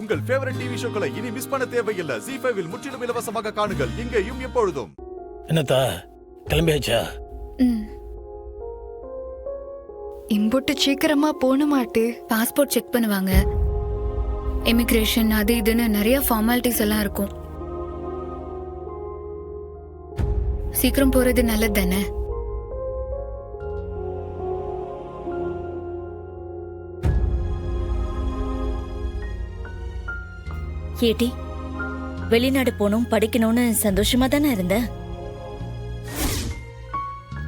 உங்கள் favourite TV ஷோக்களை இனி miss பண்ண தேவையில்லை. ஜீ5 இல் முற்றிலும் இலவசமாக காணுங்கள், இங்கேயும் எப்பொழுதும். என்னத்தா கிளம்பியாச்சா? இம்புட்டு சீக்கிரமா போன மாட்டு. பாஸ்போர்ட் செக் பண்ணுவாங்க, இமிகிரேஷன் அது இதுன்னு நிறைய ஃபார்மாலிட்டிஸ் எல்லாம் இருக்கும். சீக்கிரம் போறது நல்லது தானே? ஏடி, வெளிநாடு போகணும் படிக்கணும்னு சந்தோஷமா தானே இருந்த.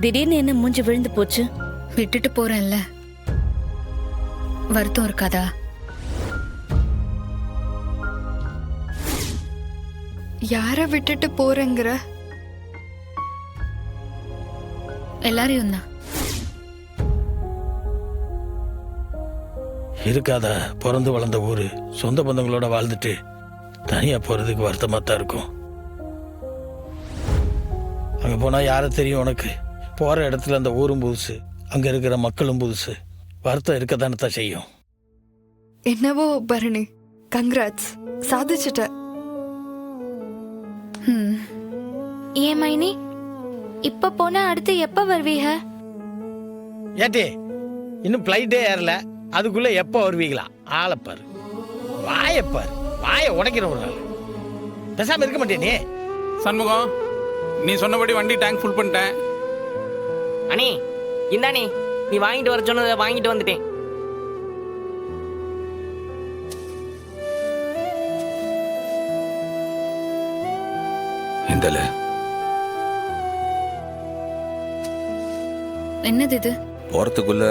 திடீர்னு என்ன மூஞ்சி விழுந்து போச்சு? விட்டுட்டு போறேன்ல, வருத்தம் இருக்காதா? யார விட்டுட்டு போறேங்கிற? எல்லாரையும் தான். இருக்காதா? பிறந்து வளர்ந்த ஊரு, சொந்த பந்தங்களோட வாழ்ந்துட்டு தனியா போறதுக்கு வருத்தமா தான் இருக்கும். அங்க போனா யாரை தெரியும் உனக்கு? போற இடத்துல அந்த ஊரும் புதுசு, அங்க இருக்கிற மக்களும் புதுசு, வருத்தம் இருக்கத்தானே தான் செய்யும். என்னவோ பரணி, கங்க்ராட்ஸ், சாதிச்சுட்ட. ஏன் மைனி, இப்ப போனா அடுத்து எப்ப வருவீங்க? ஏட்டே, இன்னும் பிளைட்டே ஏறல, அதுக்குள்ள எப்ப வருவீங்களா? ஆளப்பாரு, வாயப்பாரு, வாய உடைக்கிற ஒரு நாள். பேசாம இருக்க மாட்டே நீ. சண்முகம், நீ சொன்னபடி வண்டி டேங்க் ஃபுல் பண்ணிட்டேன். அண்ணே இந்தானே, நீ வாங்கிட்டு வர சொன்னதை வாங்கிட்டு வந்துட்டேன். இந்தல என்னது இது? போறதுக்குள்ள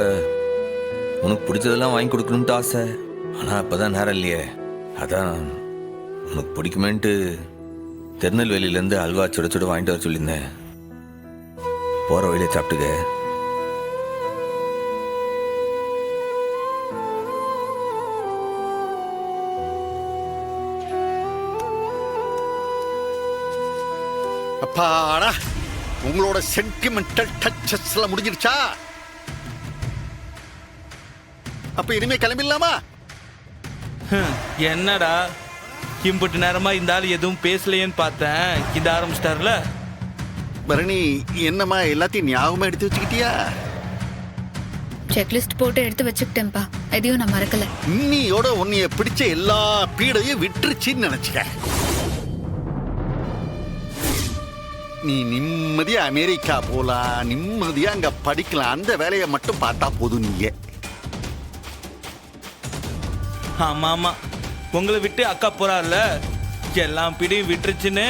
உனக்கு பிடிச்சதெல்லாம் வாங்கி கொடுக்கணும்ட்டு ஆசை. ஆனா அப்பதான் நேரம் இல்லையே. அதான் உனக்கு பிடிக்குமேன்ட்டு திருநெல்வேலியிலேருந்து அல்வா சுட சுட வாங்கிட்டு வர சொல்லியிருந்தேன். போற வழியில சாப்பிட்டுக்க. அப்பாடா, உங்களோட சென்டிமெண்டல் டச்சஸ்ல முடிஞ்சிருச்சா? அப்ப இனிமே கிளம்பிடலாமா? என்னடா இம்புட்டு நேரமா இந்த ஆள் எதுவும் பேசலையேன்னு பார்த்தேன், இந்த ஆரம்பிச்சிட்டாருல. பரணி, என்னம்மா எல்லாத்தையும் ஞாபகமா எடுத்து வச்சுக்கிட்டியா? செக்லிஸ்ட் போட்டு எடுத்து வச்சுக்கிட்டேன்ப்பா, எதையும் நான் மறக்கல. இன்னியோட உன்னைய பிடிச்ச எல்லா பீடையும் விட்டுருச்சின்னு நினைச்சுக்க. நீ நிம்மதியா அமெரிக்கா போலாம், நிம்மதியா அங்க படிக்கலாம். அந்த வேலையை மட்டும் பார்த்தா போதும். நீங்க ஆமா ஆமா, உங்களை விட்டு அக்கா போறாருல, எல்லாம் பிடியும் விட்டுருச்சுன்னு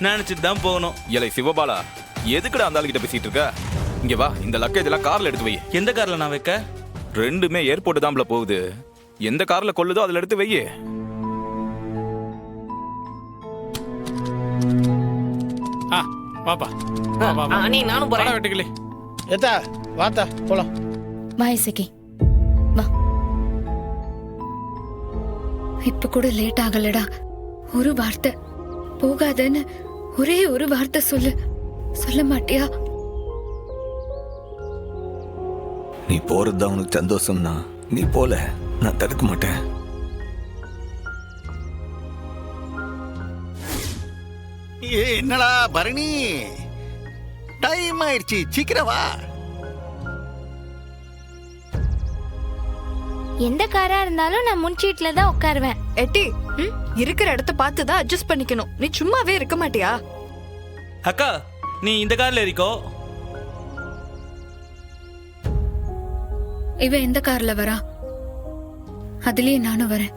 நினைச்சிட்டு தான் போகணும். இலை சிவபாலா, எதுக்குடா அந்த ஆளுகிட்ட பேசிட்டு இருக்க? இங்க வா, இந்த லக்கேஜ் எல்லாம் கார்ல எடுத்து வை. எந்த கார்ல நான் வைக்க? ரெண்டுமே ஏர்போர்ட் தான்ல போகுது. எந்த கார்ல கொள்ளுதோ அதுல எடுத்து வை. பாப்பா அண்ணே நானும் போறேன். வெட்டுக்கலே ஏத்தா வாத்தா போலாம். வாய்ஸகி வா. இப்ப கூட லேட் ஆகலடா. ஒரு வார்த்தை போகாதன்னு ஒரே ஒரு வார்த்தை சொல்ல மாட்டியா? நீ போறதுதான் உனக்கு சந்தோஷம்னா நீ போல, நான் தடுக்க மாட்டேன். என்னடா பரணி, டைம் ஆயிடுச்சு, சீக்கிரம் வா. எந்த காரா இருந்தாலும் நான் முன் சீட்ல தான் உட்காருவேன். எட்டி, இருக்கிற இடத்த பார்த்து தான் அட்ஜஸ்ட் பண்ணிக்கணும். நீ சும்மாவே இருக்க மாட்டியா? அக்கா, நீ இந்த கார்ல இருக்கோ. இவன் எந்த கார்ல வரா? அதுலயே நானும் வரேன்.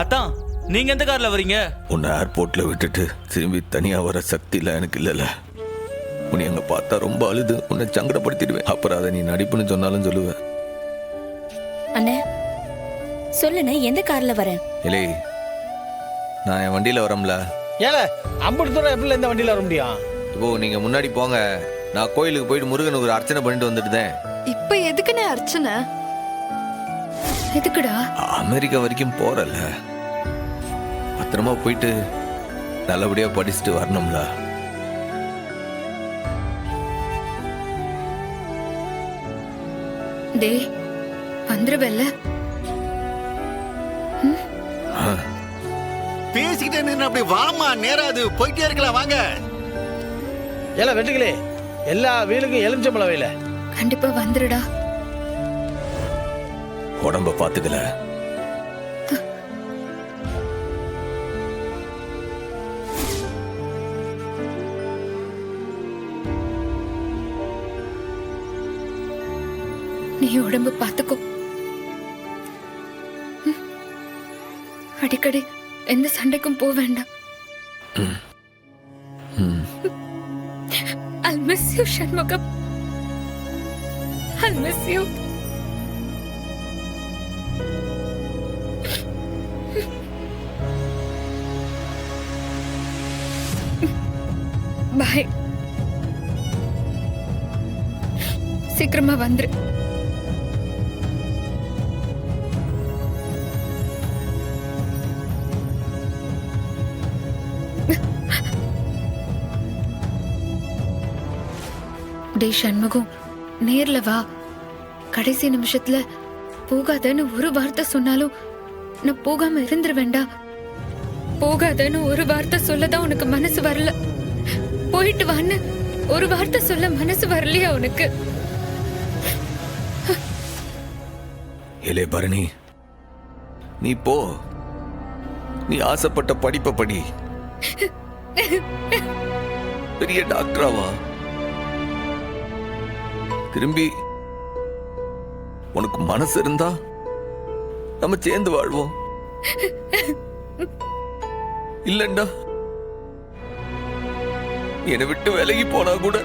அத்தான், நீங்க எந்த கார்ல வரீங்க? உன்னை ஏர்போர்ட்ல விட்டுட்டு திரும்பி தனியா வர சக்தியில எனக்கு இல்லல. உன்னை அங்க பார்த்தா ரொம்ப அழுது உன்னை சங்கடப்படுத்திடுவேன். அப்புறம் அதை நீ நடிப்புன்னு சொன்னாலும் சொல்லுவேன். அண்ணே சொல்லுண்ணே, எந்த கார்ல வரேன்? இல்லை, நான் என் வண்டியில வரம்ல. ஏல அம்புட்டு தூரம் எப்படி இந்த வண்டியில வர முடியும்? இப்போ நீங்க முன்னாடி போங்க, நான் கோயிலுக்கு போயிட்டு முருகனுக்கு ஒரு அர்ச்சனை பண்ணிட்டு வந்துட்டுதேன். இப்ப எதுக்குன்னு அர்ச்சனை? எதுக்குடா? அமெரிக்கா வரைக்கும் போறல, பத்திரமா போயிட்டு நல்லபடியா படிச்சுட்டு வரணும்ல. டேய் வந்துருவல்ல? பேசிக்கிட்டே நின்று அப்படி வாமா, நேராது போயிட்டே இருக்கலாம், வாங்க. எல்லாம் வெட்டுகளே, எல்லா வீலுக்கும் எலுமிச்சம்பழம் வைல. கண்டிப்பா வந்துருடா. உடம்ப பாத்துக்கல. நீ உடம்பு பாத்துக்கோ. அடிக்கடி எந்த சண்டைக்கும் போக வேண்டாம். I'll miss you, Shanmugam. I'll miss you. Bye. சீக்கிரமா வந்துரு. டேய் சண்முகம், நேர்ல வா. கடைசி நிமிஷத்துல போகாதன்னு ஒரு வார்த்தை சொன்னாலும் நான் போகாம இருந்துருவேண்டா. போகாதன்னு ஒரு வார்த்தை சொல்லதான் உனக்கு மனசு வரல. போயிட்டு வான்னு ஒரு வார்த்தை சொல்ல மனசு வரலையா உனக்கு? ஏலே பரணி, நீ போ. நீ ஆசைப்பட்ட படிப்பை படி. பெரிய டாக்டராவா. திரும்பி உனக்கு மனசு இருந்தா நம்ம சேர்ந்து வாழ்வோம். இல்லண்டா, என்னை விட்டு விலகி போனா கூட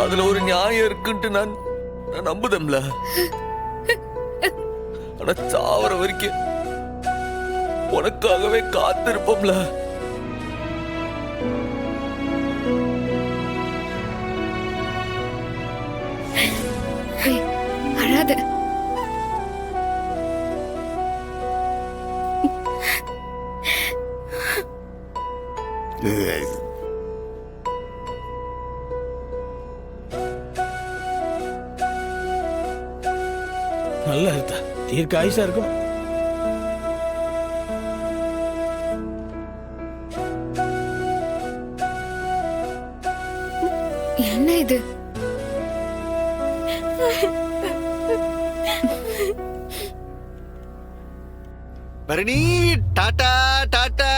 அதுல ஒரு நியாயம் இருக்குன்ட்டு நான் நம்புதம்ல. ஆனா சாவர வரைக்கும் உனக்காகவே காத்திருப்போம்ல. அழாத. நல்லா இருக்கா, தீர்க்க ஆயுசா இருக்கும். என்ன இது? Bharani, Tata Tata.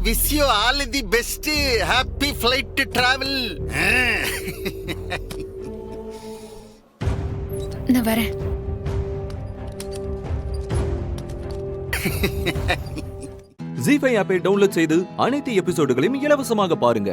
Wish you all the best. Happy flight travel. நான் வரேன். ஜீ5 ஆப்பை டவுன்லோட் செய்து அனைத்து எபிசோடுகளையும் இலவசமாக பாருங்க.